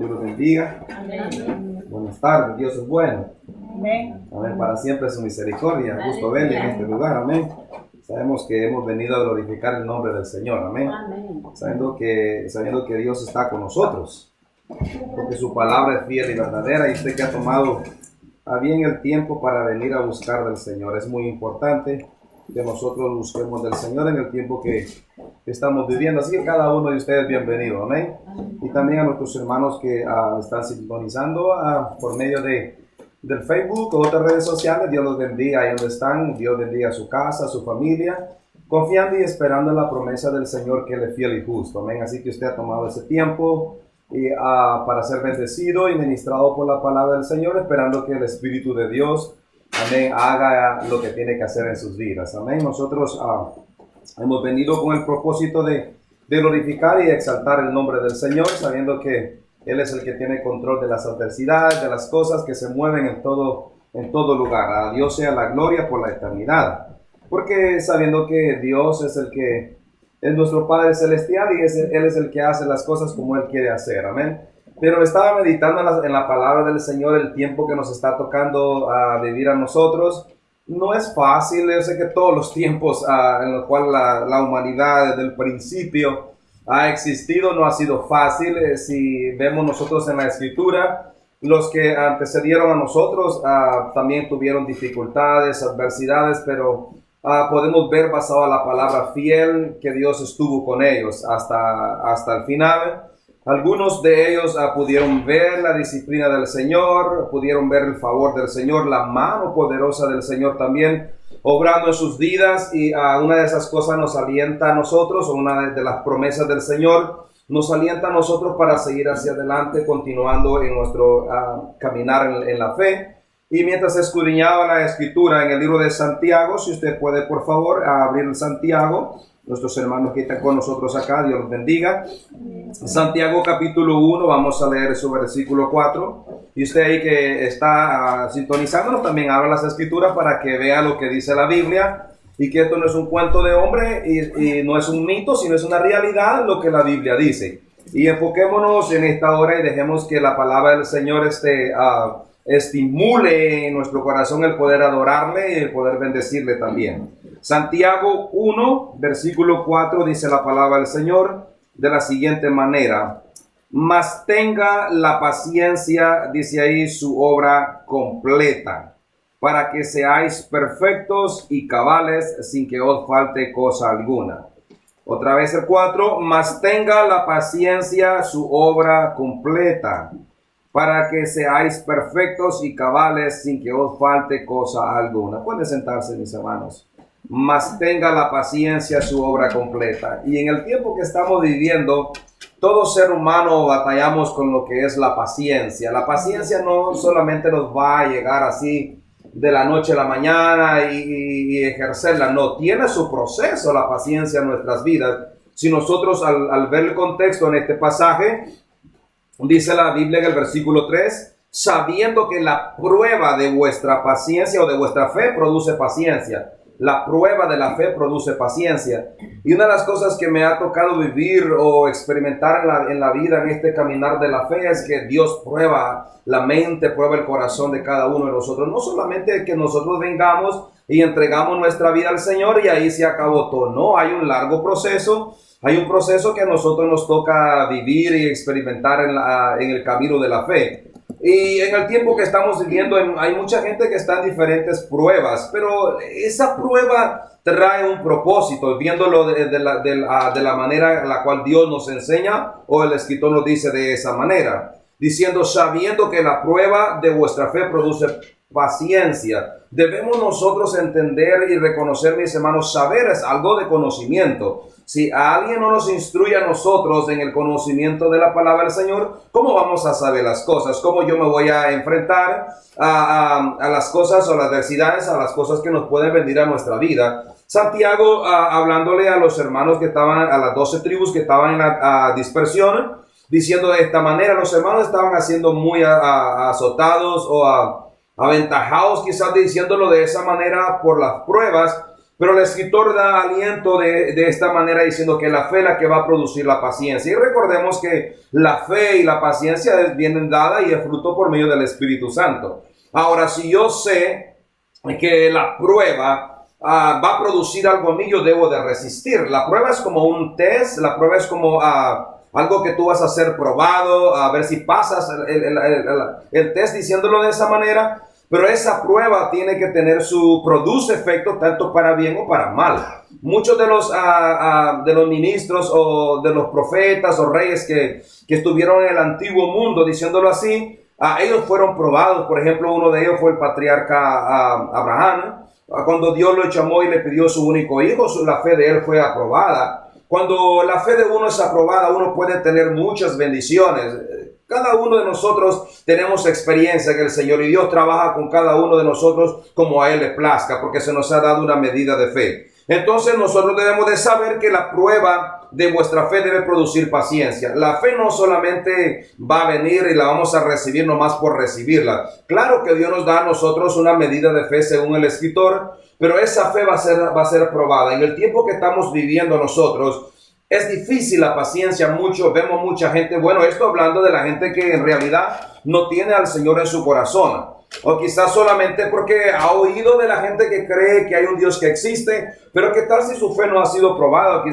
Dios los bendiga. Amén. Buenas tardes, Dios es bueno. Amén. Amén, para siempre es su misericordia. Gusto verle en este lugar, amén. Sabemos que hemos venido a glorificar el nombre del Señor, amén. Sabiendo que Dios está con nosotros, porque su palabra es fiel y verdadera, y usted que ha tomado a bien el tiempo para venir a buscar del Señor. Es muy importante que nosotros busquemos del Señor en el tiempo que estamos viviendo. Así que cada uno de ustedes bienvenido, amén. Y también a nuestros hermanos que están sintonizando por medio del Facebook o otras redes sociales. Dios los bendiga ahí donde están. Dios bendiga a su casa, a su familia, confiando y esperando en la promesa del Señor, que Él es fiel y justo, amén. Así que usted ha tomado ese tiempo para ser bendecido y ministrado por la palabra del Señor, esperando que el Espíritu de Dios, amén, haga lo que tiene que hacer en sus vidas, amén. Nosotros hemos venido con el propósito de glorificar y exaltar el nombre del Señor, sabiendo que Él es el que tiene control de las adversidades, de las cosas que se mueven en todo lugar. A Dios sea la gloria por la eternidad, porque sabiendo que Dios es el que es nuestro Padre Celestial y Él es el que hace las cosas como Él quiere hacer, amén. Pero estaba meditando en la palabra del Señor, el tiempo que nos está tocando vivir a nosotros. No es fácil. Yo sé que todos los tiempos en los cuales la humanidad desde el principio ha existido no ha sido fácil. Si vemos nosotros en la Escritura, los que antecedieron a nosotros también tuvieron dificultades, adversidades, pero podemos ver, basado en la palabra fiel, que Dios estuvo con ellos hasta el final. Algunos de ellos pudieron ver la disciplina del Señor, pudieron ver el favor del Señor, la mano poderosa del Señor también obrando en sus vidas, y una de esas cosas nos alienta a nosotros, o una de las promesas del Señor nos alienta a nosotros para seguir hacia adelante, continuando en nuestro caminar en la fe. Y mientras escudriñaba la Escritura en el libro de Santiago, si usted puede por favor abrir el Santiago, nuestros hermanos que están con nosotros acá, Dios los bendiga. Santiago capítulo 1, vamos a leer su versículo 4. Y usted ahí que está sintonizándonos también abra las Escrituras para que vea lo que dice la Biblia, y que esto no es un cuento de hombre y no es un mito, sino es una realidad lo que la Biblia dice. Y enfoquémonos en esta hora y dejemos que la palabra del Señor estimule en nuestro corazón el poder adorarle y el poder bendecirle también. Santiago 1, versículo 4, dice la palabra del Señor de la siguiente manera: mas tenga la paciencia, dice ahí, su obra completa, para que seáis perfectos y cabales, sin que os falte cosa alguna. Otra vez el 4, mas tenga la paciencia su obra completa, para que seáis perfectos y cabales, sin que os falte cosa alguna. Pueden sentarse, mis hermanos. Mas tenga la paciencia su obra completa. Y en el tiempo que estamos viviendo, todo ser humano batallamos con lo que es la paciencia. La paciencia no solamente nos va a llegar así de la noche a la mañana y ejercerla. No, tiene su proceso la paciencia en nuestras vidas. Si nosotros al ver el contexto en este pasaje, dice la Biblia en el versículo 3, sabiendo que la prueba de vuestra paciencia o de vuestra fe produce paciencia. La prueba de la fe produce paciencia. Y una de las cosas que me ha tocado vivir o experimentar en la vida, en este caminar de la fe, es que Dios prueba la mente, prueba el corazón de cada uno de nosotros. No solamente que nosotros vengamos y entregamos nuestra vida al Señor y ahí se acabó todo. No, hay un largo proceso. Hay un proceso que a nosotros nos toca vivir y experimentar en el camino de la fe. Y en el tiempo que estamos viviendo hay mucha gente que está en diferentes pruebas, pero esa prueba trae un propósito, viéndolo de la manera en la cual Dios nos enseña, o el escritor nos dice de esa manera, diciendo, sabiendo que la prueba de vuestra fe produce paciencia. Debemos nosotros entender y reconocer, mis hermanos, saber es algo de conocimiento. Si alguien no nos instruye a nosotros en el conocimiento de la palabra del Señor, ¿cómo vamos a saber las cosas? ¿Cómo yo me voy a enfrentar a las cosas o las adversidades, a las cosas que nos pueden venir a nuestra vida? Santiago, hablándole a los hermanos que estaban, a las 12 tribus que estaban en la dispersión, diciendo de esta manera, los hermanos estaban siendo muy azotados o aventajados, quizás diciéndolo de esa manera por las pruebas. Pero el escritor da aliento de esta manera diciendo que la fe es la que va a producir la paciencia. Y recordemos que la fe y la paciencia vienen dadas y es fruto por medio del Espíritu Santo. Ahora, si yo sé que la prueba va a producir algo en mí, yo debo de resistir. La prueba es como un test, la prueba es como algo que tú vas a ser probado, a ver si pasas el test diciéndolo de esa manera. Pero esa prueba tiene que tener produce efecto tanto para bien o para mal. Muchos de los ministros o de los profetas o reyes que estuvieron en el antiguo mundo, diciéndolo así, ellos fueron probados. Por ejemplo, uno de ellos fue el patriarca Abraham. Cuando Dios lo llamó y le pidió su único hijo, la fe de él fue aprobada. Cuando la fe de uno es aprobada, uno puede tener muchas bendiciones. Cada uno de nosotros tenemos experiencia en el Señor y Dios trabaja con cada uno de nosotros como a Él le plazca, porque se nos ha dado una medida de fe. Entonces nosotros debemos de saber que la prueba de vuestra fe debe producir paciencia. La fe no solamente va a venir y la vamos a recibir nomás por recibirla. Claro que Dios nos da a nosotros una medida de fe según el escritor, pero esa fe va a ser probada. En el tiempo que estamos viviendo nosotros, es difícil la paciencia. Vemos mucha gente, bueno, esto hablando de la gente que en realidad no tiene al Señor en su corazón. O quizás solamente porque ha oído de la gente que cree que hay un Dios que existe, pero ¿qué tal si su fe no ha sido probada?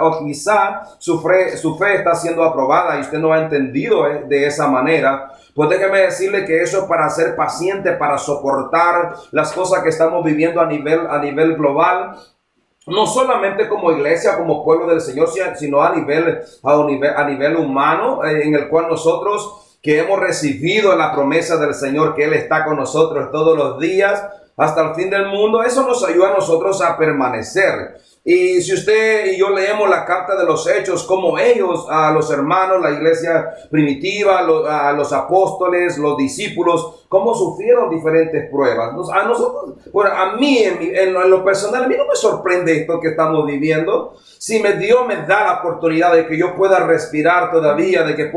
O quizá su fe está siendo aprobada y usted no ha entendido de esa manera. Pues déjeme decirle que eso es para ser paciente, para soportar las cosas que estamos viviendo a nivel global. No solamente como iglesia, como pueblo del Señor, sino a nivel humano, en el cual nosotros que hemos recibido la promesa del Señor, que Él está con nosotros todos los días hasta el fin del mundo, eso nos ayuda a nosotros a permanecer. Y si usted y yo leemos la carta de los Hechos, como ellos, a los hermanos, la iglesia primitiva, a los apóstoles, los discípulos, cómo sufrieron diferentes pruebas. A nosotros, bueno, a mí, en lo personal, a mí no me sorprende esto que estamos viviendo. Si Dios me da la oportunidad de que yo pueda respirar todavía, de que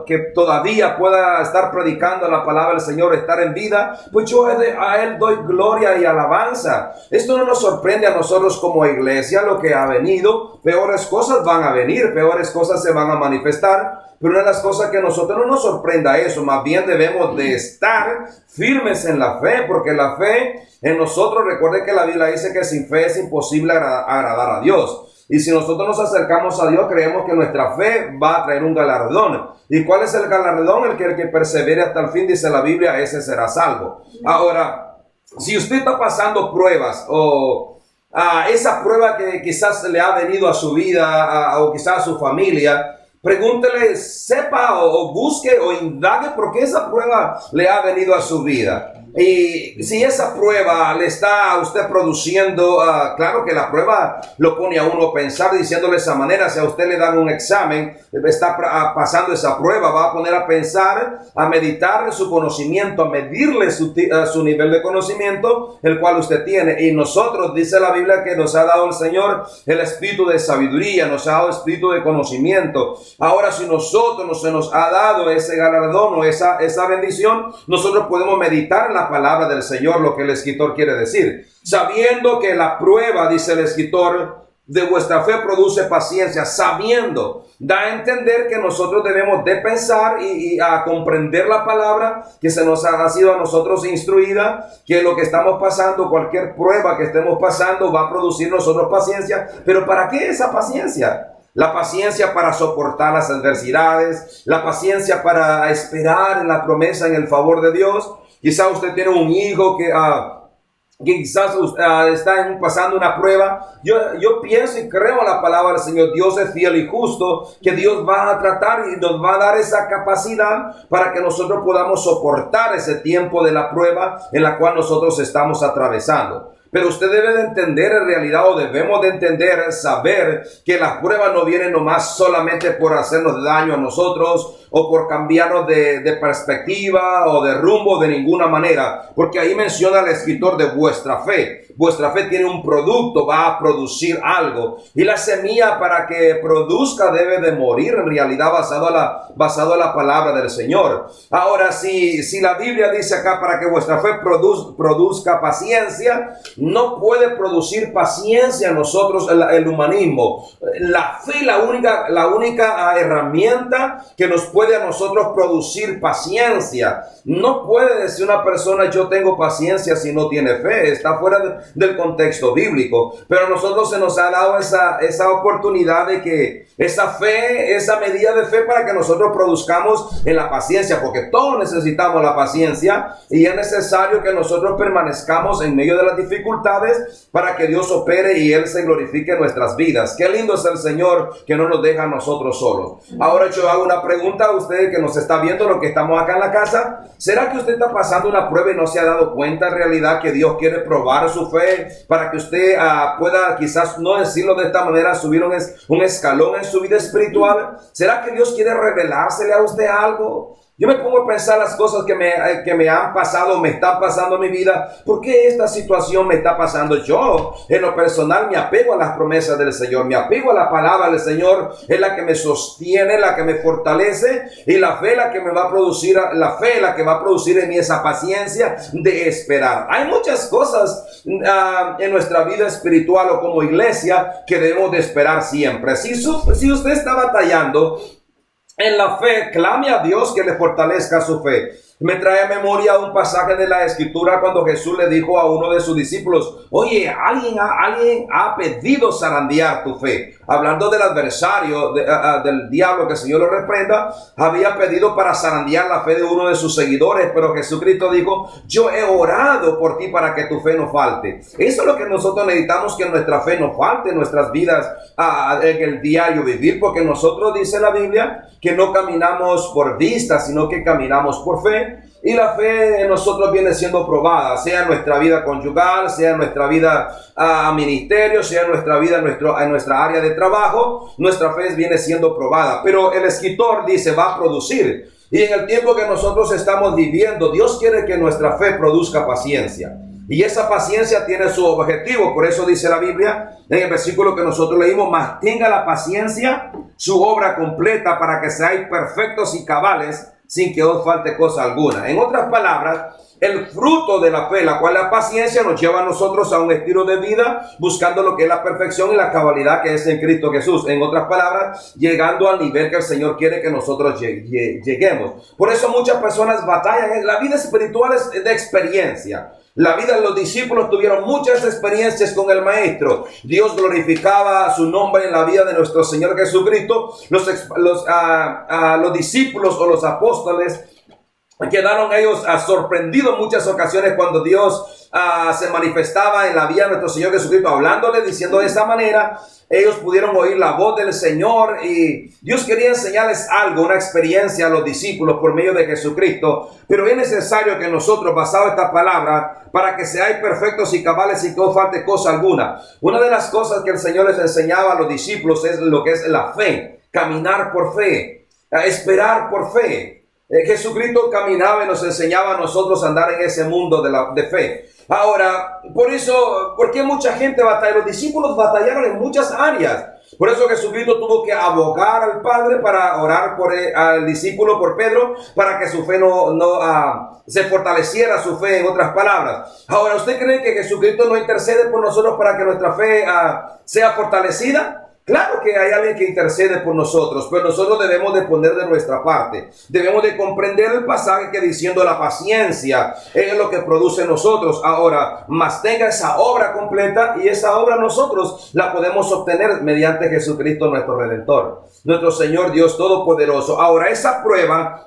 que todavía pueda estar predicando la palabra del Señor, estar en vida, pues yo a Él doy gloria y alabanza. Esto no nos sorprende a nosotros como iglesia, lo que ha venido. Peores cosas van a venir, peores cosas se van a manifestar. Pero una de las cosas que a nosotros no nos sorprenda eso, más bien debemos de estar firmes en la fe, porque la fe en nosotros, recuerde que la Biblia dice que sin fe es imposible agradar a Dios. Y si nosotros nos acercamos a Dios, creemos que nuestra fe va a traer un galardón. ¿Y cuál es el galardón? El que persevere hasta el fin, dice la Biblia, ese será salvo. Ahora, si usted está pasando pruebas o esa prueba que quizás le ha venido a su vida o quizás a su familia, pregúntele, sepa o busque o indague por qué esa prueba le ha venido a su vida. Y si esa prueba le está a usted produciendo, claro que la prueba lo pone a uno a pensar, diciéndole de esa manera. Si a usted le dan un examen, está pasando esa prueba, va a poner a pensar, a meditar en su conocimiento, a medirle su nivel de conocimiento, el cual usted tiene. Y nosotros, dice la Biblia, que nos ha dado el Señor el espíritu de sabiduría, nos ha dado el espíritu de conocimiento. Ahora, si nosotros se nos ha dado ese galardón o esa bendición, nosotros podemos meditar en la palabra del Señor, lo que el escritor quiere decir. Sabiendo que la prueba, dice el escritor, de vuestra fe produce paciencia. Sabiendo, da a entender que nosotros debemos de pensar y a comprender la palabra que se nos ha sido a nosotros instruida, que lo que estamos pasando, cualquier prueba que estemos pasando, va a producir nosotros paciencia. Pero ¿para qué esa paciencia? La paciencia para soportar las adversidades, la paciencia para esperar en la promesa, en el favor de Dios. Quizás usted tiene un hijo que quizás está pasando una prueba. Yo pienso y creo en la palabra del Señor. Dios es fiel y justo, que Dios va a tratar y nos va a dar esa capacidad para que nosotros podamos soportar ese tiempo de la prueba en la cual nosotros estamos atravesando. Pero usted debe de entender en realidad, o debemos de entender, saber que las pruebas no vienen nomás solamente por hacernos daño a nosotros o por cambiarnos de perspectiva o de rumbo de ninguna manera, porque ahí menciona el escritor de vuestra fe. Vuestra fe tiene un producto, va a producir algo, y la semilla para que produzca debe de morir en realidad basado a la palabra del Señor. Ahora, si la Biblia dice acá para que vuestra fe produzca paciencia, no puede producir paciencia en nosotros el humanismo. La fe, la única herramienta que nos puede a nosotros producir paciencia. No puede decir una persona yo tengo paciencia si no tiene fe. Está fuera del contexto bíblico. Pero a nosotros se nos ha dado esa oportunidad de que esa fe, esa medida de fe para que nosotros produzcamos en la paciencia, porque todos necesitamos la paciencia y es necesario que nosotros permanezcamos en medio de las dificultades para que Dios opere y Él se glorifique en nuestras vidas. Qué lindo es el Señor que no nos deja a nosotros solos. Ahora yo hago una pregunta a usted que nos está viendo, los que estamos acá en la casa. ¿Será que usted está pasando una prueba y no se ha dado cuenta en realidad que Dios quiere probar su fe para que usted pueda, quizás no decirlo de esta manera, subir un escalón en su vida espiritual? ¿Será que Dios quiere revelársele a usted algo? Yo me pongo a pensar las cosas que me han pasado, me están pasando en mi vida. ¿Por qué esta situación me está pasando? Yo, en lo personal, me apego a las promesas del Señor. Me apego a la palabra del Señor. Es la que me sostiene, la que me fortalece. Y la fe la que me va a producir, la fe la que va a producir en mí esa paciencia de esperar. Hay muchas cosas en nuestra vida espiritual o como iglesia que debemos de esperar siempre. Si usted está batallando en la fe, clame a Dios que le fortalezca su fe. Me trae a memoria un pasaje de la Escritura cuando Jesús le dijo a uno de sus discípulos: oye, alguien ha pedido zarandear tu fe. Hablando del adversario, del diablo, que el Señor lo reprenda, había pedido para zarandear la fe de uno de sus seguidores, pero Jesucristo dijo: yo he orado por ti para que tu fe no falte. Eso es lo que nosotros necesitamos, que nuestra fe no falte en nuestras vidas, en el diario vivir, porque nosotros, dice la Biblia, que no caminamos por vista, sino que caminamos por fe. Y la fe en nosotros viene siendo probada, sea en nuestra vida conyugal, sea en nuestra vida ministerio, sea en nuestra vida en nuestra área de trabajo. Nuestra fe viene siendo probada, pero el escritor dice va a producir. Y en el tiempo que nosotros estamos viviendo, Dios quiere que nuestra fe produzca paciencia. Y esa paciencia tiene su objetivo. Por eso dice la Biblia en el versículo que nosotros leímos: mas tenga la paciencia su obra completa para que seáis perfectos y cabales, sin que os falte cosa alguna. En otras palabras, el fruto de la fe, la cual la paciencia, nos lleva a nosotros a un estilo de vida buscando lo que es la perfección y la cabalidad que es en Cristo Jesús. En otras palabras, llegando al nivel que el Señor quiere que nosotros lleguemos. Por eso muchas personas batallan. La vida espiritual es de experiencia. La vida de los discípulos tuvieron muchas experiencias con el Maestro. Dios glorificaba su nombre en la vida de nuestro Señor Jesucristo. Los discípulos o los apóstoles quedaron ellos sorprendidos en muchas ocasiones cuando Dios se manifestaba en la vida de nuestro Señor Jesucristo, hablándole, diciendo de esa manera. Ellos pudieron oír la voz del Señor y Dios quería enseñarles algo, una experiencia a los discípulos por medio de Jesucristo. Pero es necesario que nosotros, basado en esta palabra, para que seáis perfectos y cabales y que os falte cosa alguna. Una de las cosas que el Señor les enseñaba a los discípulos es lo que es la fe, caminar por fe, esperar por fe. Jesucristo caminaba y nos enseñaba a nosotros a andar en ese mundo de fe. Ahora, ¿por qué mucha gente batalla? Los discípulos batallaron en muchas áreas. Por eso Jesucristo tuvo que abogar al Padre para orar al discípulo, por Pedro, para que su fe se fortaleciera, su fe, en otras palabras. Ahora, ¿usted cree que Jesucristo no intercede por nosotros para que nuestra fe sea fortalecida? Claro que hay alguien que intercede por nosotros, pero nosotros debemos de poner de nuestra parte. Debemos de comprender el pasaje que diciendo la paciencia es lo que produce en nosotros. Ahora, mas tenga esa obra completa, y esa obra nosotros la podemos obtener mediante Jesucristo nuestro Redentor, nuestro Señor Dios Todopoderoso. Ahora, esa prueba,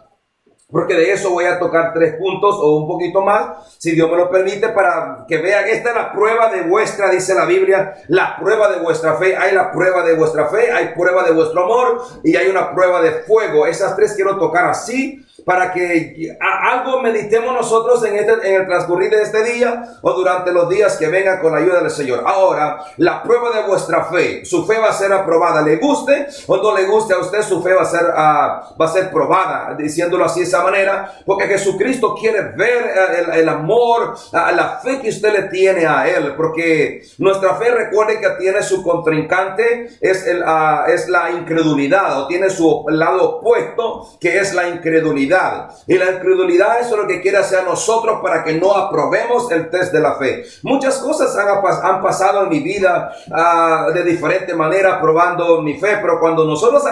porque de eso voy a tocar 3 puntos o un poquito más, si Dios me lo permite, para que vean, esta es la prueba de vuestra, dice la Biblia, la prueba de vuestra fe. Hay la prueba de vuestra fe, hay prueba de vuestro amor y hay una prueba de fuego. Esas 3 quiero tocar así para que algo meditemos nosotros en el transcurrir de este día o durante los días que vengan con la ayuda del Señor. Ahora, la prueba de vuestra fe, su fe va a ser aprobada, le guste o no le guste a usted, su fe va a ser probada, diciéndolo así de esa manera, porque Jesucristo quiere ver el amor, la fe que usted le tiene a Él, porque nuestra fe, recuerde que tiene su contrincante, es la incredulidad, o tiene su lado opuesto, que es la incredulidad. Y la incredulidad es lo que quiere hacer a nosotros para que no aprobemos el test de la fe. Muchas cosas han pasado en mi vida de diferente manera probando mi fe, pero cuando nosotros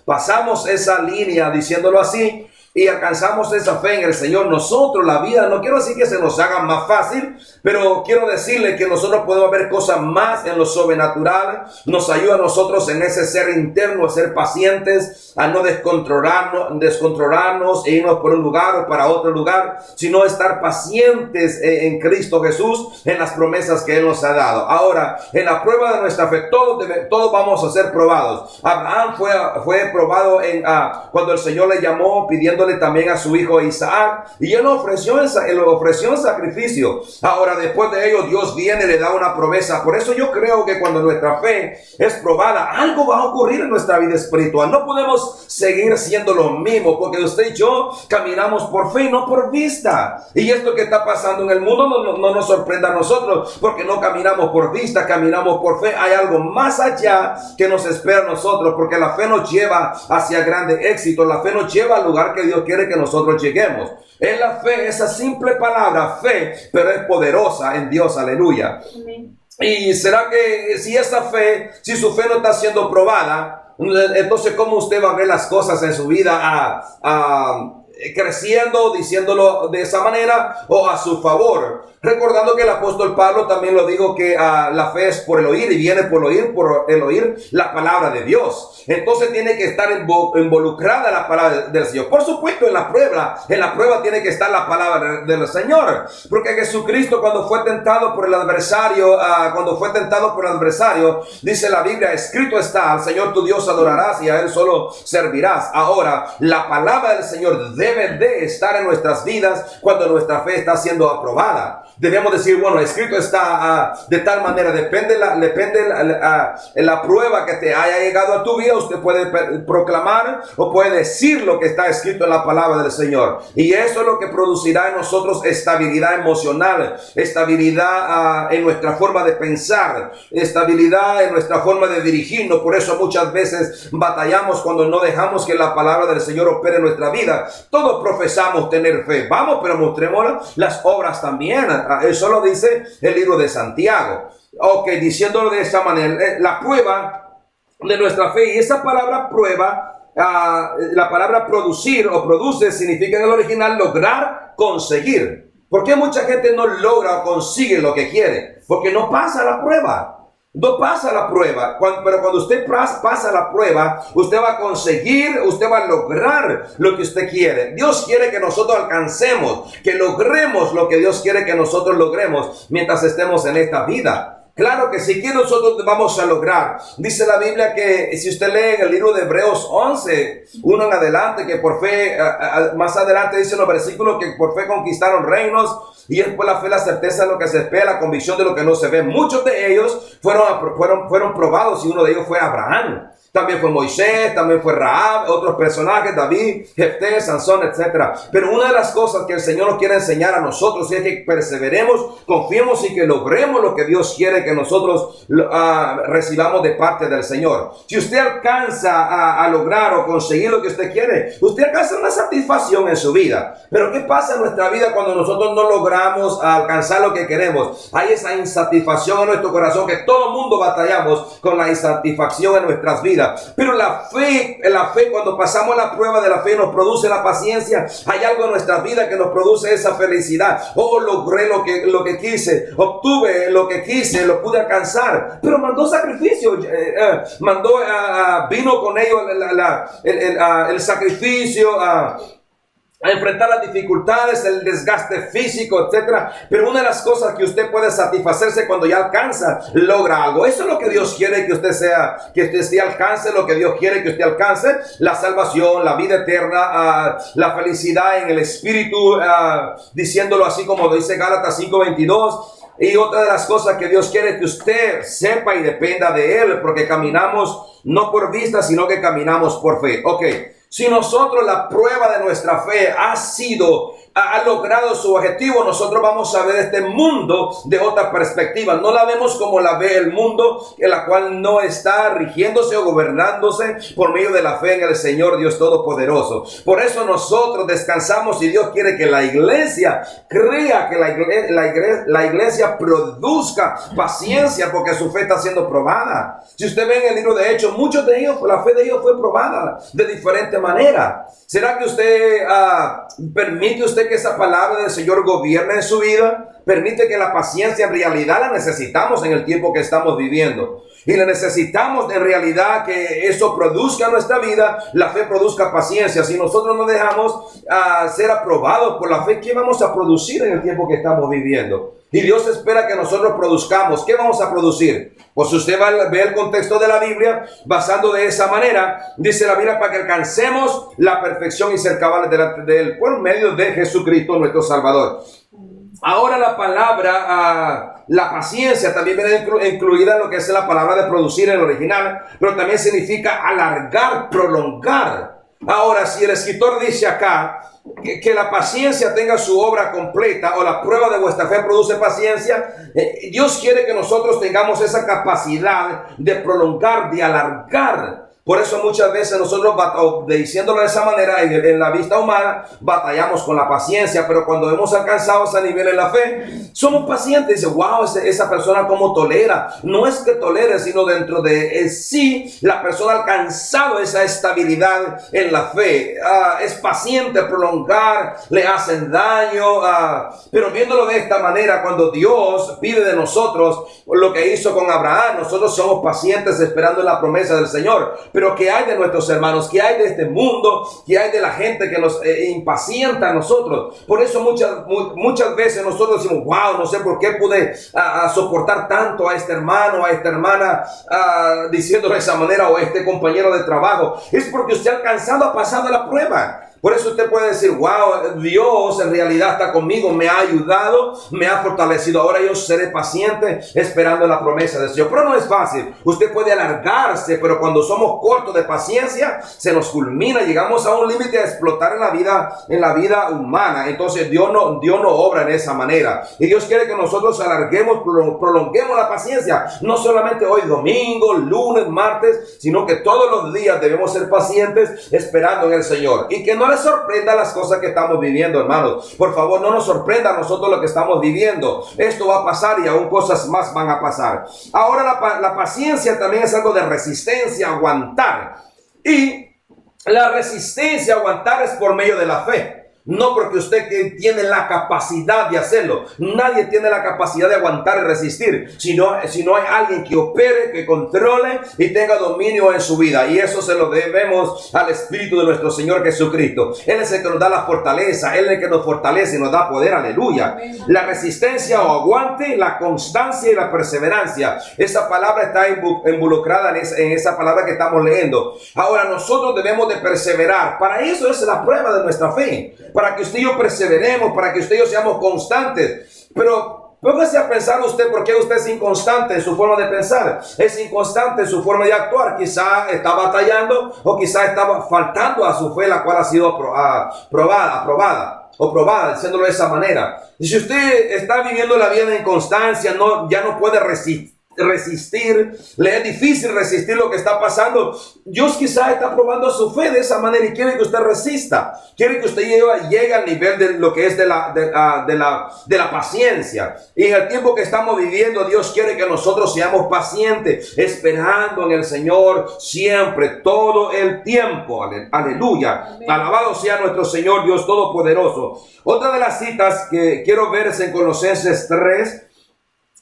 pasamos esa línea, diciéndolo así, y alcanzamos esa fe en el Señor, nosotros la vida, no quiero decir que se nos haga más fácil, pero quiero decirle que nosotros podemos ver cosas más en lo sobrenatural. Nos ayuda a nosotros en ese ser interno a ser pacientes, a no descontrolarnos e irnos por un lugar o para otro lugar, sino estar pacientes en Cristo Jesús, en las promesas que Él nos ha dado. Ahora, en la prueba de nuestra fe, todos vamos a ser probados. Abraham fue probado cuando el Señor le llamó pidiendo también a su hijo Isaac, y él ofreció un sacrificio. Ahora, después de ello, Dios viene y le da una promesa. Por eso yo creo que cuando nuestra fe es probada, algo va a ocurrir en nuestra vida espiritual. No podemos seguir siendo lo mismo, porque usted y yo caminamos por fe y no por vista. Y esto que está pasando en el mundo no nos sorprenda a nosotros, porque no caminamos por vista, caminamos por fe. Hay algo más allá que nos espera a nosotros, porque la fe nos lleva hacia grande éxito. La fe nos lleva al lugar que Dios quiere que nosotros lleguemos. En la fe, esa simple palabra fe, pero es poderosa en Dios, aleluya. Amén. Y será que si su fe no está siendo probada, entonces ¿cómo usted va a ver las cosas en su vida creciendo, diciéndolo de esa manera, o a su favor? Recordando que el apóstol Pablo también lo dijo, que la fe es por el oír, y viene por el oír la palabra de Dios. Entonces tiene que estar involucrada la palabra del Señor. Por supuesto, en la prueba tiene que estar la palabra del Señor, porque Jesucristo cuando fue tentado por el adversario, dice la Biblia, escrito está, al Señor tu Dios adorarás y a Él solo servirás. Ahora, la palabra del Señor debe de estar en nuestras vidas cuando nuestra fe está siendo aprobada. Debemos decir, bueno, escrito está de tal manera, depende la prueba que te haya llegado a tu vida, usted puede proclamar o puede decir lo que está escrito en la palabra del Señor. Y eso es lo que producirá en nosotros estabilidad emocional, estabilidad en nuestra forma de pensar, estabilidad en nuestra forma de dirigirnos. Por eso muchas veces batallamos cuando no dejamos que la palabra del Señor opere en nuestra vida. Todos profesamos tener fe, vamos, pero mostremos las obras también. Eso lo dice el libro de Santiago. Ok, diciéndolo de esta manera, la prueba de nuestra fe, y esa palabra prueba, la palabra producir o produce significa en el original lograr, conseguir. ¿Por qué mucha gente no logra o consigue lo que quiere? Porque no pasa la prueba. No pasa la prueba, pero cuando usted pasa la prueba, usted va a conseguir, usted va a lograr lo que usted quiere. Dios quiere que nosotros alcancemos, que logremos lo que Dios quiere que nosotros logremos mientras estemos en esta vida. Claro que sí, que nosotros vamos a lograr. Dice la Biblia que si usted lee en el libro de Hebreos 11, uno en adelante, que por fe, más adelante dice en los versículos que por fe conquistaron reinos, y después la fe, la certeza de lo que se espera, la convicción de lo que no se ve. Muchos de ellos fueron probados, y uno de ellos fue Abraham. También fue Moisés, también fue Rahab, otros personajes, David, Jefté, Sansón, etc. Pero una de las cosas que el Señor nos quiere enseñar a nosotros es que perseveremos, confiemos y que logremos lo que Dios quiere que nosotros recibamos de parte del Señor. Si usted alcanza a lograr o conseguir lo que usted quiere, usted alcanza una satisfacción en su vida. Pero ¿qué pasa en nuestra vida cuando nosotros no logramos alcanzar lo que queremos? Hay esa insatisfacción en nuestro corazón, que todo el mundo batallamos con la insatisfacción en nuestras vidas. Pero la fe, cuando pasamos la prueba de la fe, nos produce la paciencia. Hay algo en nuestra vida que nos produce esa felicidad. Oh, logré lo que quise, obtuve lo que quise, lo pude alcanzar. Pero mandó sacrificio, vino con ello el sacrificio, a enfrentar las dificultades, el desgaste físico, etcétera. Pero una de las cosas que usted puede satisfacerse cuando ya alcanza, logra algo. Eso es lo que Dios quiere que usted sea, que usted sí alcance lo que Dios quiere que usted alcance: la salvación, la vida eterna, la felicidad en el espíritu, diciéndolo así como lo dice Gálatas 5:22. Y otra de las cosas que Dios quiere que usted sepa y dependa de Él, porque caminamos no por vista, sino que caminamos por fe. Ok. Si nosotros, la prueba de nuestra fe ha logrado su objetivo, nosotros vamos a ver este mundo de otra perspectiva. No la vemos como la ve el mundo, en la cual no está rigiéndose o gobernándose por medio de la fe en el Señor Dios Todopoderoso. Por eso nosotros descansamos y Dios quiere que la iglesia crea, que la iglesia produzca paciencia, porque su fe está siendo probada. Si usted ve en el libro de Hechos, muchos de ellos, la fe de ellos fue probada de diferente manera. ¿Será que usted permite usted que esa palabra del Señor gobierne en su vida? Permite que la paciencia en realidad la necesitamos en el tiempo que estamos viviendo. Y le necesitamos en realidad que eso produzca en nuestra vida, la fe produzca paciencia. Si nosotros no dejamos ser aprobados por la fe, ¿qué vamos a producir en el tiempo que estamos viviendo? Y Dios espera que nosotros produzcamos. ¿Qué vamos a producir? Pues usted va a ver el contexto de la Biblia, basando de esa manera, dice la Biblia, para que alcancemos la perfección y ser cabales delante de Él, por medio de Jesucristo nuestro Salvador. Ahora la palabra, la paciencia, también viene incluida en lo que es la palabra de producir en el original, pero también significa alargar, prolongar. Ahora, si el escritor dice acá que la paciencia tenga su obra completa, o la prueba de vuestra fe produce paciencia, Dios quiere que nosotros tengamos esa capacidad de prolongar, de alargar. Por eso muchas veces nosotros, diciéndolo de esa manera, en la vista humana, batallamos con la paciencia, pero cuando hemos alcanzado ese nivel en la fe, somos pacientes. Dice, wow, esa persona cómo tolera. No es que tolere, sino dentro de sí, la persona ha alcanzado esa estabilidad en la fe. Es paciente, prolongar, le hacen daño. Pero viéndolo de esta manera, cuando Dios pide de nosotros lo que hizo con Abraham, nosotros somos pacientes esperando la promesa del Señor. Pero ¿qué hay de nuestros hermanos? ¿Qué hay de este mundo? ¿Qué hay de la gente que nos impacienta a nosotros? Por eso muchas veces nosotros decimos, wow, no sé por qué pude soportar tanto a este hermano, a esta hermana, diciéndolo de esa manera, o a este compañero de trabajo. Es porque usted ha alcanzado, ha pasado la prueba. Por eso usted puede decir, wow, Dios en realidad está conmigo, me ha ayudado, me ha fortalecido. Ahora yo seré paciente esperando la promesa del Señor. Pero no es fácil. Usted puede alargarse, pero cuando somos cortos de paciencia, se nos culmina. Llegamos a un límite a explotar en la vida humana. Entonces Dios no obra en esa manera. Y Dios quiere que nosotros alarguemos, prolonguemos la paciencia. No solamente hoy domingo, lunes, martes, sino que todos los días debemos ser pacientes esperando en el Señor. Y que no les sorprenda las cosas que estamos viviendo, hermanos. Por favor, no nos sorprenda a nosotros lo que estamos viviendo. Esto va a pasar y aún cosas más van a pasar. Ahora la paciencia también es algo de resistencia, aguantar. Y la resistencia, aguantar, es por medio de la fe. No porque usted tiene la capacidad de hacerlo. Nadie tiene la capacidad de aguantar y resistir. Si no hay alguien que opere, que controle y tenga dominio en su vida. Y eso se lo debemos al Espíritu de nuestro Señor Jesucristo. Él es el que nos da la fortaleza. Él es el que nos fortalece y nos da poder. Aleluya. La resistencia o aguante, la constancia y la perseverancia. Esa palabra está involucrada en esa palabra que estamos leyendo. Ahora nosotros debemos de perseverar. Para eso es la prueba de nuestra fe. Para que usted y yo perseveremos, para que usted y yo seamos constantes. Pero póngase a pensar usted por qué usted es inconstante en su forma de pensar. Es inconstante en su forma de actuar. Quizá está batallando, o quizá estaba faltando a su fe, la cual ha sido probada, diciéndolo de esa manera. Y si usted está viviendo la vida de inconstancia, ya no puede resistir, le es difícil resistir lo que está pasando. Dios quizá está probando su fe de esa manera y quiere que usted resista, quiere que usted llegue al nivel de lo que es de la paciencia. Y en el tiempo que estamos viviendo, Dios quiere que nosotros seamos pacientes, esperando en el Señor siempre, todo el tiempo. Aleluya. Amén. Alabado sea nuestro Señor Dios Todopoderoso. Otra de las citas que quiero ver es en Colosenses 3.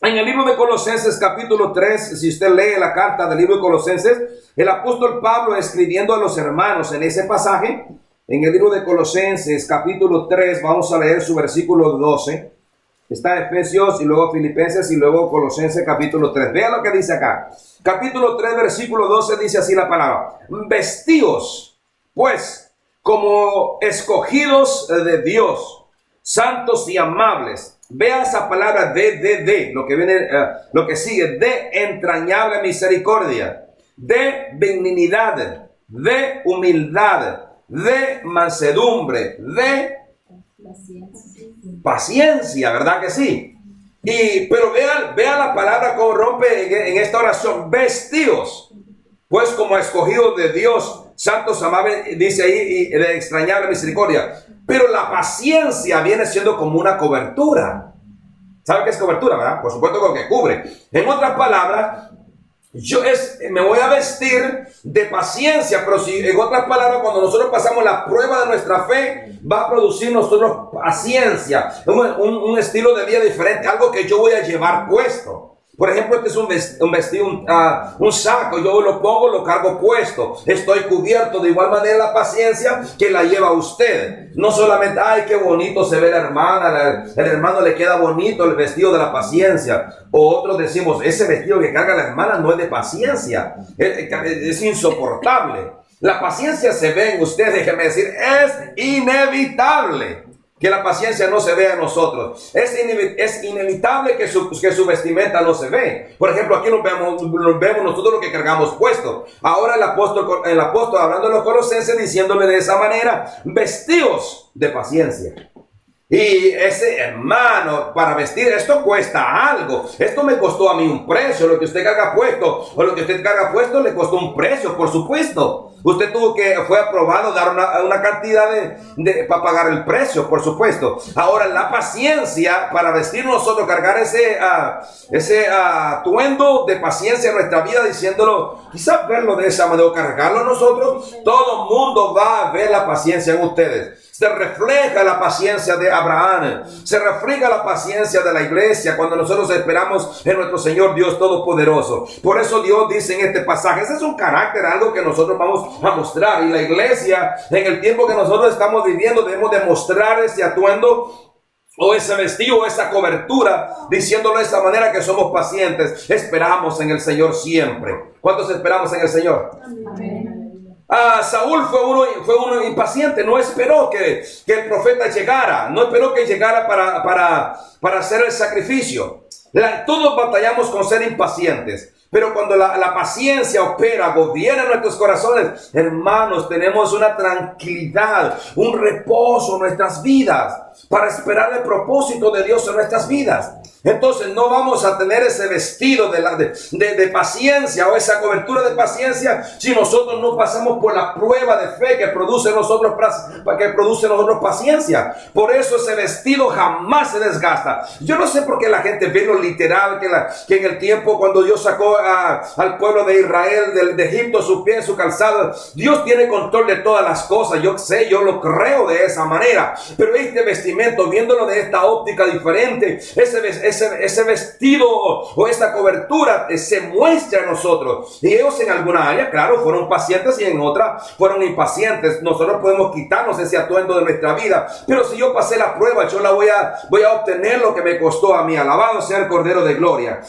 En el libro de Colosenses capítulo 3, si usted lee la carta del libro de Colosenses, el apóstol Pablo, escribiendo a los hermanos en ese pasaje, En el libro de Colosenses, capítulo 3, vamos a leer su versículo 12. Está Efesios y luego Filipenses y luego Colosenses capítulo 3. Vean lo que dice acá. Capítulo 3, versículo 12 dice así la palabra. Vestíos, pues, como escogidos de Dios, santos y amables. Vea esa palabra de, lo que viene, lo que sigue, de entrañable misericordia, de benignidad, de humildad, de mansedumbre, de paciencia, ¿verdad que sí? Pero vean la palabra como rompe en esta oración. Vestíos, pues como escogidos de Dios, santos, amables, dice ahí, y de extrañable misericordia. Pero la paciencia viene siendo como una cobertura. ¿Sabe qué es cobertura, verdad? Por supuesto con que cubre. En otras palabras, me voy a vestir de paciencia, pero si en otras palabras, cuando nosotros pasamos la prueba de nuestra fe, va a producir nosotros paciencia, un estilo de vida diferente, algo que yo voy a llevar puesto. Por ejemplo, este es un vestido, un saco, yo lo pongo, lo cargo puesto, estoy cubierto. De igual manera la paciencia que la lleva usted. No solamente, ay, qué bonito se ve la hermana, el hermano le queda bonito el vestido de la paciencia. O otros decimos, ese vestido que carga la hermana no es de paciencia, es insoportable. La paciencia se ve en usted, déjeme decir, es inevitable que la paciencia no se vea en nosotros. Es inevitable que su vestimenta no se ve. Por ejemplo, aquí nos vemos nosotros lo que cargamos puesto. Ahora el apóstol hablando de los colosenses, diciéndole de esa manera, vestíos de paciencia. Y ese hermano, para vestir, esto cuesta algo. Esto me costó a mí un precio. Lo que usted carga puesto, o lo que usted carga puesto, le costó un precio, por supuesto. Usted fue aprobado dar una cantidad para pagar el precio, por supuesto. Ahora, la paciencia, para vestir nosotros, cargar ese atuendo de paciencia en nuestra vida, diciéndolo, quizás verlo de esa manera, cargarlo nosotros, todo el mundo va a ver la paciencia en ustedes. Se refleja la paciencia de Abraham, se refleja la paciencia de la iglesia cuando nosotros esperamos en nuestro Señor Dios Todopoderoso. Por eso Dios dice en este pasaje, ese es un carácter, algo que nosotros vamos a mostrar. Y la iglesia, en el tiempo que nosotros estamos viviendo, debemos demostrar ese atuendo o ese vestido, o esa cobertura, diciéndolo de esa manera que somos pacientes. Esperamos en el Señor siempre. ¿Cuántos esperamos en el Señor? Amén. Saúl fue uno impaciente, no esperó que el profeta llegara, no esperó que llegara para hacer el sacrificio. Todos batallamos con ser impacientes, pero cuando la paciencia opera, gobierna nuestros corazones, hermanos, tenemos una tranquilidad, un reposo en nuestras vidas, para esperar el propósito de Dios en nuestras vidas. Entonces no vamos a tener ese vestido de paciencia o esa cobertura de paciencia si nosotros no pasamos por la prueba de fe que produce en nosotros paciencia. Por eso ese vestido jamás se desgasta. Yo no sé por qué la gente ve lo literal que en el tiempo cuando Dios sacó al pueblo de Israel de Egipto, su pie, su calzado, Dios tiene control de todas las cosas. Yo lo creo de esa manera. Pero este vestimento, viéndolo de esta óptica diferente, ese vestido o esa cobertura se muestra en nosotros. Y ellos en alguna área, claro, fueron pacientes y en otra fueron impacientes. Nosotros podemos quitarnos ese atuendo de nuestra vida, pero si yo pasé la prueba, yo voy a obtener lo que me costó a mí. Alabado sea el Cordero de Gloria.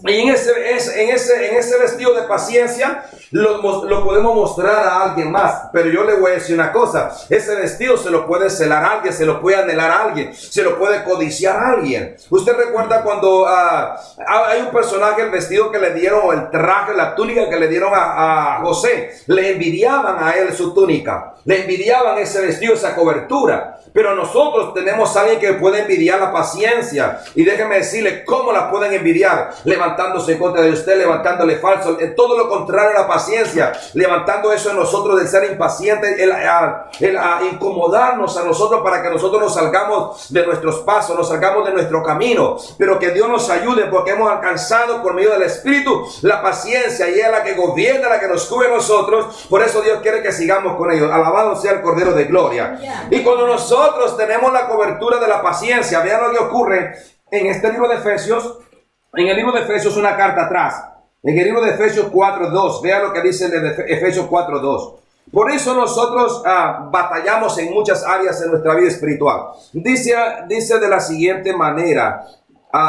Y en ese vestido de paciencia lo podemos mostrar a alguien más. Pero yo le voy a decir una cosa, ese vestido se lo puede celar a alguien, se lo puede anhelar a alguien, se lo puede codiciar a alguien. Usted recuerda cuando hay un personaje, el vestido que le dieron, o el traje, la túnica que le dieron a José, le envidiaban a él su túnica, le envidiaban ese vestido, esa cobertura. Pero nosotros tenemos a alguien que puede envidiar la paciencia. Y déjeme decirle cómo la pueden envidiar: levantándose en contra de usted, levantándole falso, todo lo contrario a la paciencia, levantando eso en nosotros del ser impaciente, el incomodarnos a nosotros para que nosotros nos salgamos de nuestros pasos, nos salgamos de nuestro camino. Pero que Dios nos ayude, porque hemos alcanzado por medio del Espíritu la paciencia, y es la que gobierna, la que nos cubre a nosotros. Por eso Dios quiere que sigamos con ellos. Alabado sea el Cordero de Gloria. Y cuando nosotros tenemos la cobertura de la paciencia, vean lo que ocurre en este libro de Efesios. En el libro de Efesios, una carta atrás, en el libro de Efesios 4:2, vean lo que dice de Efesios 4:2. Por eso nosotros batallamos en muchas áreas de nuestra vida espiritual. Dice de la siguiente manera,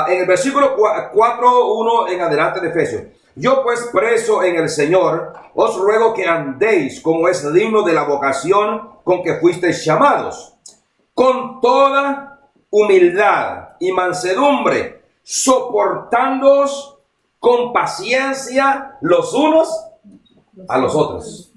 en el versículo 4:1 en adelante de Efesios. Yo pues preso en el Señor, os ruego que andéis como es digno de la vocación con que fuisteis llamados, con toda humildad y mansedumbre, soportándoos con paciencia los unos a los otros.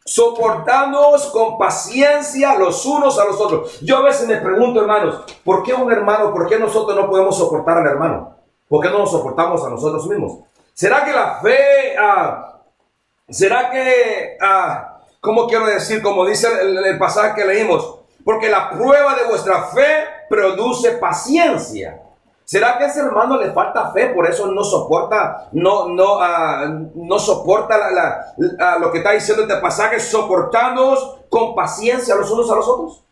Soportándoos con paciencia los unos a los otros. Yo a veces me pregunto, hermanos, ¿por qué nosotros no podemos soportar al hermano? ¿Por qué no nos soportamos a nosotros mismos? ¿Será que la fe, cómo quiero decir, como dice el pasaje que leímos, porque la prueba de vuestra fe produce paciencia? ¿Será que a ese hermano le falta fe, por eso no soporta, no soporta lo que está diciendo este pasaje, soportándoos con paciencia los unos a los otros?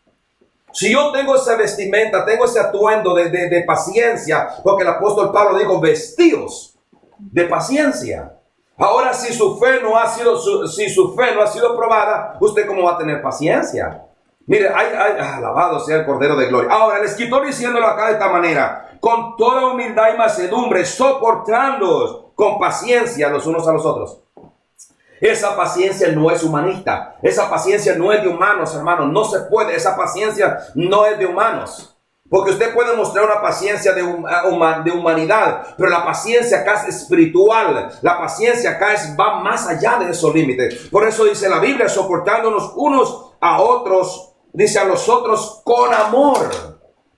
Si yo tengo esa vestimenta, tengo ese atuendo de paciencia, porque el apóstol Pablo dijo, vestíos de paciencia. Ahora, si su fe no ha sido probada, ¿usted cómo va a tener paciencia? Mire, alabado sea el Cordero de Gloria. Ahora, el escritor diciéndolo acá de esta manera, con toda humildad y mansedumbre, soportándoos con paciencia los unos a los otros. Esa paciencia no es humanista. Esa paciencia no es de humanos, hermanos. No se puede. Esa paciencia no es de humanos. Porque usted puede mostrar una paciencia de humanidad, pero la paciencia acá es espiritual. La paciencia acá va más allá de esos límites. Por eso dice la Biblia, soportándonos unos a otros, dice a los otros con amor.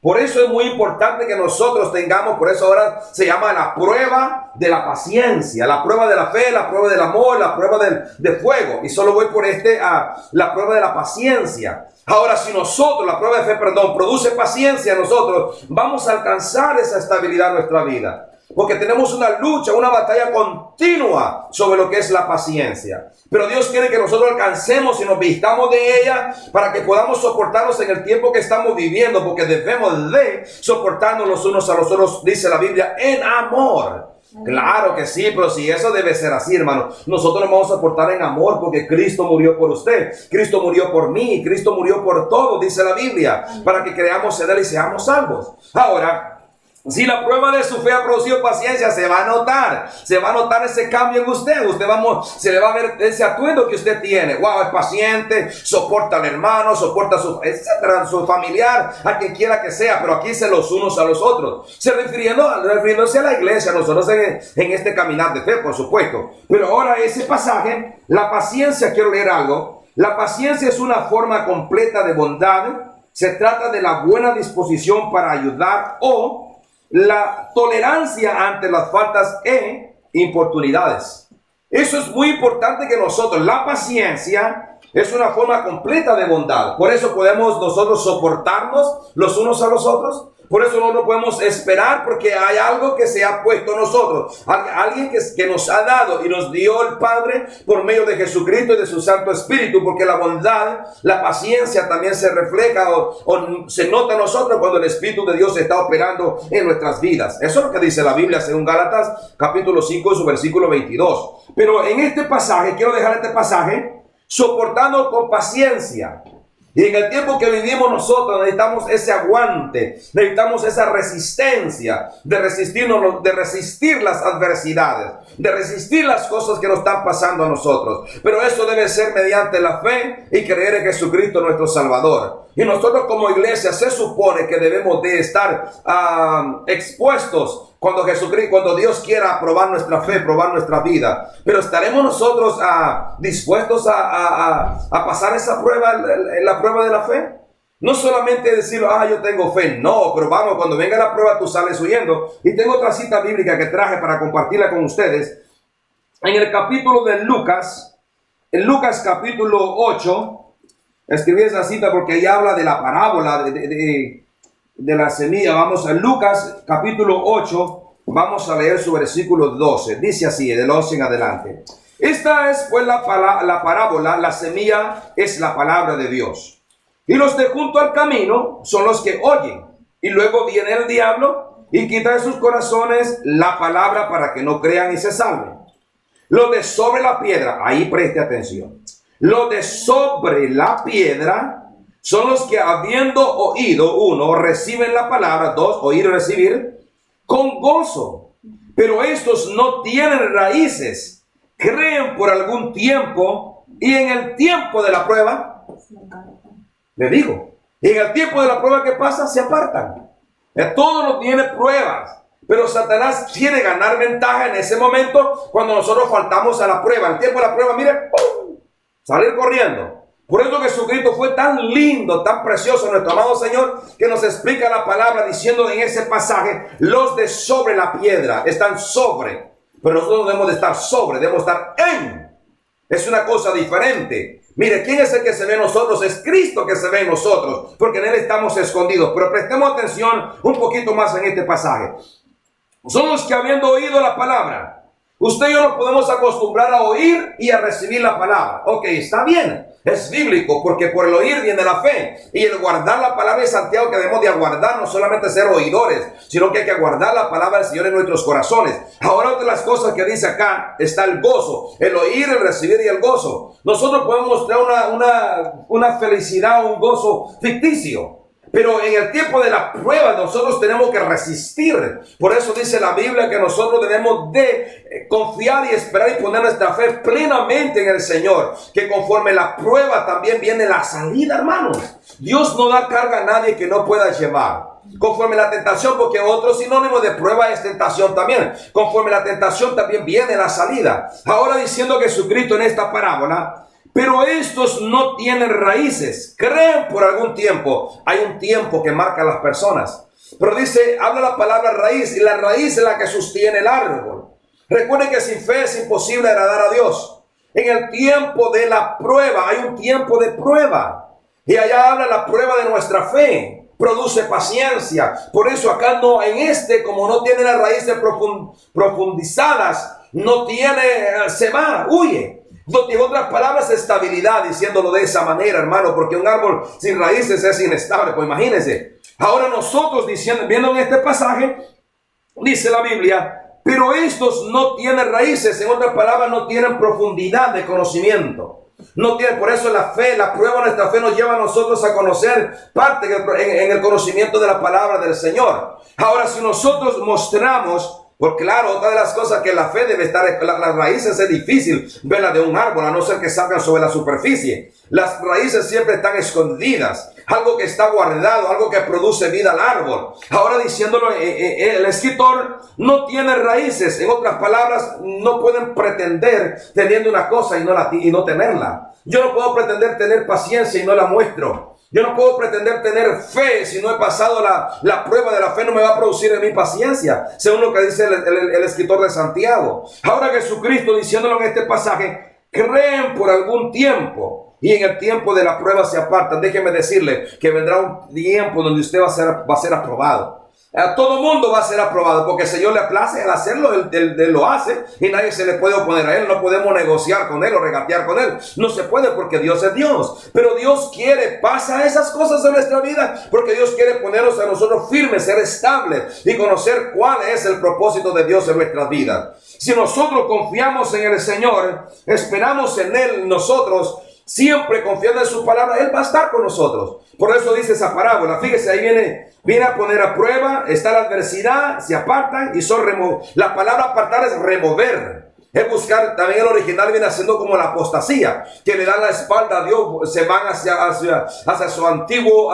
Por eso es muy importante que nosotros tengamos, por eso ahora se llama la prueba de la paciencia, la prueba de la fe, la prueba del amor, la prueba de fuego. Y solo voy por la prueba de la paciencia. Ahora, si nosotros, la prueba de fe, produce paciencia en nosotros, vamos a alcanzar esa estabilidad en nuestra vida. Porque tenemos una lucha, una batalla continua sobre lo que es la paciencia. Pero Dios quiere que nosotros alcancemos y nos vistamos de ella para que podamos soportarnos en el tiempo que estamos viviendo. Porque debemos de soportarnos los unos a los otros, dice la Biblia, en amor. Claro que sí, pero si eso debe ser así, hermano, nosotros nos vamos a soportar en amor porque Cristo murió por usted, Cristo murió por mí, Cristo murió por todos, dice la Biblia, para que creamos en Él y seamos salvos. Ahora, si la prueba de su fe ha producido paciencia, se va a notar ese cambio en usted. Se le va a ver ese atuendo que usted tiene. Wow, es paciente, soporta al hermano, soporta a su familiar, a quien quiera que sea, pero aquí se los unos a los otros. Refiriéndose a la iglesia, nosotros en este caminar de fe, por supuesto. Pero ahora ese pasaje, la paciencia, quiero leer algo. La paciencia es una forma completa de bondad. Se trata de la buena disposición para ayudar o la tolerancia ante las faltas e importunidades. Eso es muy importante que nosotros, la paciencia es una forma completa de bondad. Por eso podemos nosotros soportarnos los unos a los otros. Por eso no lo podemos esperar, porque hay algo que se ha puesto en nosotros. Alguien que nos ha dado y nos dio el Padre por medio de Jesucristo y de su Santo Espíritu. Porque la bondad, la paciencia también se refleja o se nota en nosotros cuando el Espíritu de Dios está operando en nuestras vidas. Eso es lo que dice la Biblia según Gálatas capítulo 5 y su versículo 22. Pero en este pasaje, quiero dejar este pasaje, soportando con paciencia. Y en el tiempo que vivimos nosotros necesitamos ese aguante, necesitamos esa resistencia de resistir las adversidades, de resistir las cosas que nos están pasando a nosotros. Pero eso debe ser mediante la fe y creer en Jesucristo nuestro Salvador. Y nosotros como iglesia se supone que debemos de estar expuestos cuando Dios quiera probar nuestra fe, probar nuestra vida. Pero ¿estaremos nosotros dispuestos a pasar esa prueba, la prueba de la fe? No solamente decir, yo tengo fe. No, pero vamos, cuando venga la prueba tú sales huyendo. Y tengo otra cita bíblica que traje para compartirla con ustedes. En el capítulo de Lucas, en Lucas capítulo 8, escribí esa cita porque ahí habla de la parábola de la semilla. Vamos a Lucas capítulo 8, vamos a leer su versículo 12. Dice así, del 11 en adelante. Esta es pues la parábola, la semilla es la palabra de Dios. Y los de junto al camino son los que oyen. Y luego viene el diablo y quita de sus corazones la palabra para que no crean y se salven. Los de sobre la piedra, ahí preste atención. Los de sobre la piedra son los que habiendo oído, uno, reciben la palabra, dos, oír y recibir, con gozo. Pero estos no tienen raíces, creen por algún tiempo y en el tiempo de la prueba, le digo, en el tiempo de la prueba que pasa, se apartan. Todo no tiene pruebas. Pero Satanás quiere ganar ventaja en ese momento cuando nosotros faltamos a la prueba. El tiempo de la prueba, mire, ¡pum!, salir corriendo. Por eso Jesucristo fue tan lindo, tan precioso, nuestro amado Señor, que nos explica la palabra diciendo en ese pasaje, los de sobre la piedra están sobre. Pero nosotros debemos de estar sobre, debemos estar en. Es una cosa diferente. Mire, ¿quién es el que se ve en nosotros? Es Cristo que se ve en nosotros, porque en Él estamos escondidos. Pero prestemos atención un poquito más en este pasaje. Son los que habiendo oído la palabra. Usted y yo nos podemos acostumbrar a oír y a recibir la palabra. Ok, está bien. Es bíblico porque por el oír viene la fe. Y el guardar la palabra de Santiago que debemos de aguardar, no solamente ser oidores, sino que hay que guardar la palabra del Señor en nuestros corazones. Ahora otra de las cosas que dice acá está el gozo. El oír, el recibir y el gozo. Nosotros podemos mostrar una felicidad, un gozo ficticio. Pero en el tiempo de la prueba nosotros tenemos que resistir. Por eso dice la Biblia que nosotros debemos de confiar y esperar y poner nuestra fe plenamente en el Señor. Que conforme la prueba también viene la salida, hermanos. Dios no da carga a nadie que no pueda llevar. Conforme la tentación, porque otro sinónimo de prueba es tentación también. Conforme la tentación también viene la salida. Ahora diciendo Jesucristo en esta parábola, pero estos no tienen raíces, creen por algún tiempo. Hay un tiempo que marca a las personas. Pero dice, habla la palabra raíz, y la raíz es la que sostiene el árbol. Recuerden que sin fe es imposible agradar a Dios. En el tiempo de la prueba, hay un tiempo de prueba. Y allá habla la prueba de nuestra fe. Produce paciencia. Por eso acá no, como no tiene las raíces profundizadas, no tiene, se va, huye. En otras palabras, estabilidad, diciéndolo de esa manera, hermano, porque un árbol sin raíces es inestable, pues imagínense. Ahora nosotros viendo en este pasaje, dice la Biblia, pero estos no tienen raíces, en otras palabras, no tienen profundidad de conocimiento. No tienen, por eso la fe, la prueba de nuestra fe nos lleva a nosotros a conocer parte en el conocimiento de la palabra del Señor. Ahora, si nosotros mostramos, porque claro, otra de las cosas que la fe debe estar, las raíces es difícil verla de un árbol, a no ser que salgan sobre la superficie. Las raíces siempre están escondidas, algo que está guardado, algo que produce vida al árbol. Ahora diciéndolo, el escritor no tiene raíces, en otras palabras, no pueden pretender teniendo una cosa y no tenerla. Yo no puedo pretender tener paciencia y no la muestro. Yo no puedo pretender tener fe si no he pasado la prueba de la fe, no me va a producir en mi paciencia, según lo que dice el escritor de Santiago. Ahora Jesucristo, diciéndolo en este pasaje, creen por algún tiempo y en el tiempo de la prueba se apartan. Déjeme decirle que vendrá un tiempo donde usted va a ser aprobado. A todo mundo va a ser aprobado, porque el Señor le place al hacerlo, él lo hace y nadie se le puede oponer a Él. No podemos negociar con Él o regatear con Él. No se puede, porque Dios es Dios. Pero Dios pasa esas cosas en nuestra vida, porque Dios quiere ponernos a nosotros firmes, ser estables y conocer cuál es el propósito de Dios en nuestras vidas. Si nosotros confiamos en el Señor, esperamos en Él, nosotros siempre confiando en su palabra, Él va a estar con nosotros. Por eso dice esa parábola. Fíjese, ahí viene a poner a prueba, está la adversidad, se apartan y son remover. La palabra apartar es remover. Es buscar, también el original viene haciendo como la apostasía, que le dan la espalda a Dios, se van hacia su antiguo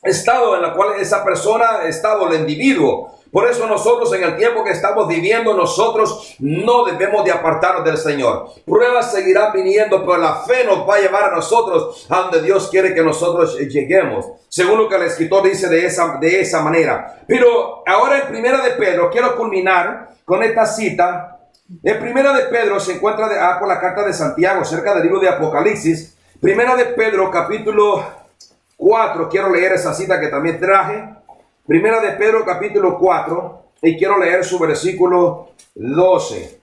estado en el cual esa persona estaba, el individuo. Por eso nosotros en el tiempo que estamos viviendo, nosotros no debemos de apartarnos del Señor. Pruebas seguirán viniendo, pero la fe nos va a llevar a nosotros a donde Dios quiere que nosotros lleguemos. Según lo que el escritor dice de esa manera. Pero ahora en Primera de Pedro, quiero culminar con esta cita. En Primera de Pedro se encuentra por la carta de Santiago, cerca del libro de Apocalipsis. Primera de Pedro, capítulo 4, quiero leer esa cita que también traje. Primera de Pedro, capítulo 4, y quiero leer su versículo 12.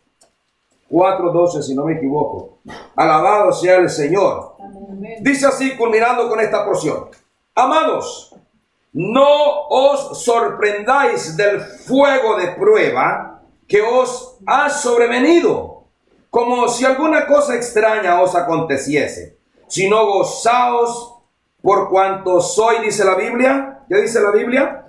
4:12, si no me equivoco. Alabado sea el Señor. Amén. Dice así, culminando con esta porción. Amados, no os sorprendáis del fuego de prueba que os ha sobrevenido, como si alguna cosa extraña os aconteciese, sino gozaos por cuanto soy, dice la Biblia. ¿Qué dice la Biblia?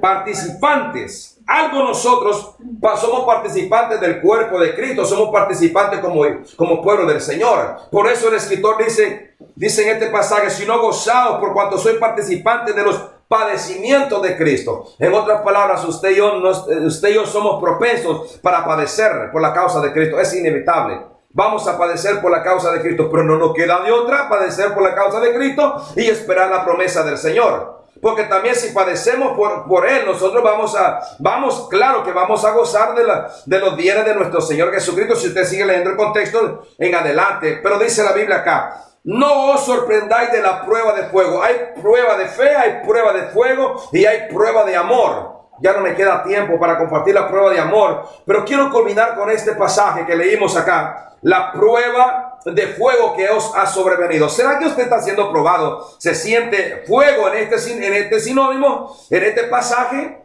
Participantes. Algo nosotros somos participantes del cuerpo de Cristo, somos participantes como pueblo del Señor. Por eso el escritor dice en este pasaje, si no gozaos por cuanto soy participante de los padecimientos de Cristo. En otras palabras, usted y yo somos propensos para padecer por la causa de Cristo. Es inevitable. Vamos a padecer por la causa de Cristo, pero no nos queda de otra padecer por la causa de Cristo y esperar la promesa del Señor. Porque también si padecemos por Él, nosotros claro que vamos a gozar de los bienes de nuestro Señor Jesucristo. Si usted sigue leyendo el contexto en adelante, pero dice la Biblia acá, no os sorprendáis de la prueba de fuego. Hay prueba de fe, hay prueba de fuego y hay prueba de amor. Ya no me queda tiempo para compartir la prueba de amor, pero quiero culminar con este pasaje que leímos acá. La prueba de fuego que os ha sobrevenido. ¿Será que usted está siendo probado? ¿Se siente fuego en este sinónimo, en este pasaje?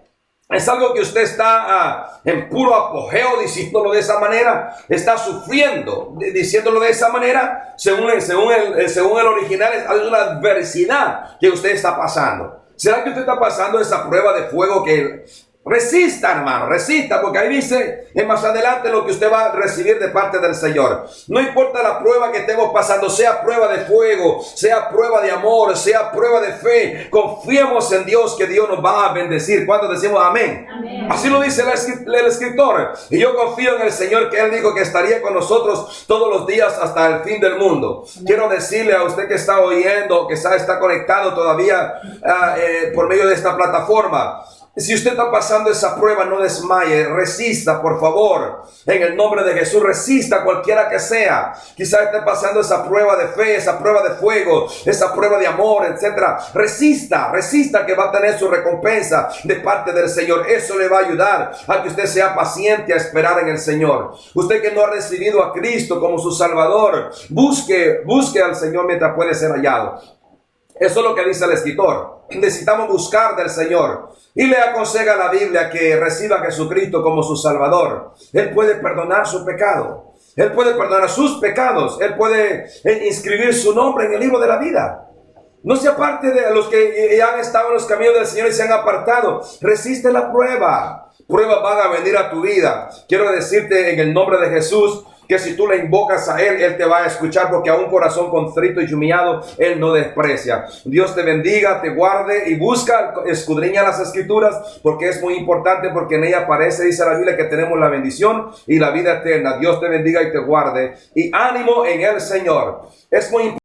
¿Es algo que usted está en puro apogeo diciéndolo de esa manera? ¿Está sufriendo diciéndolo de esa manera? Según el original, es alguna adversidad que usted está pasando. ¿Será que usted está pasando esa prueba de fuego que... Resista, hermano, resista, porque ahí dice más adelante lo que usted va a recibir de parte del Señor. No importa la prueba que estemos pasando, sea prueba de fuego, sea prueba de amor, sea prueba de fe, confiemos en Dios que Dios nos va a bendecir. ¿Cuántos decimos amén? Amén. Así lo dice el escritor. Y yo confío en el Señor que Él dijo que estaría con nosotros todos los días hasta el fin del mundo. Amén. Quiero decirle a usted que está oyendo, que está conectado todavía por medio de esta plataforma. Si usted está pasando esa prueba, no desmaye, resista, por favor. En el nombre de Jesús, resista cualquiera que sea. Quizás esté pasando esa prueba de fe, esa prueba de fuego, esa prueba de amor, etc. Resista que va a tener su recompensa de parte del Señor. Eso le va a ayudar a que usted sea paciente a esperar en el Señor. Usted que no ha recibido a Cristo como su Salvador, busque al Señor mientras puede ser hallado. Eso es lo que dice el escritor. Necesitamos buscar del Señor. Y le aconseja la Biblia que reciba a Jesucristo como su Salvador. Él puede perdonar su pecado. Él puede perdonar sus pecados. Él puede inscribir su nombre en el libro de la vida. No se aparte de los que ya han estado en los caminos del Señor y se han apartado. Resiste la prueba. Pruebas van a venir a tu vida. Quiero decirte en el nombre de Jesús que si tú le invocas a Él, Él te va a escuchar, porque a un corazón contrito y humillado Él no desprecia. Dios te bendiga, te guarde y busca, escudriña las Escrituras, porque es muy importante, porque en ella aparece, dice la Biblia, que tenemos la bendición y la vida eterna. Dios te bendiga y te guarde. Y ánimo en el Señor. Es muy importante.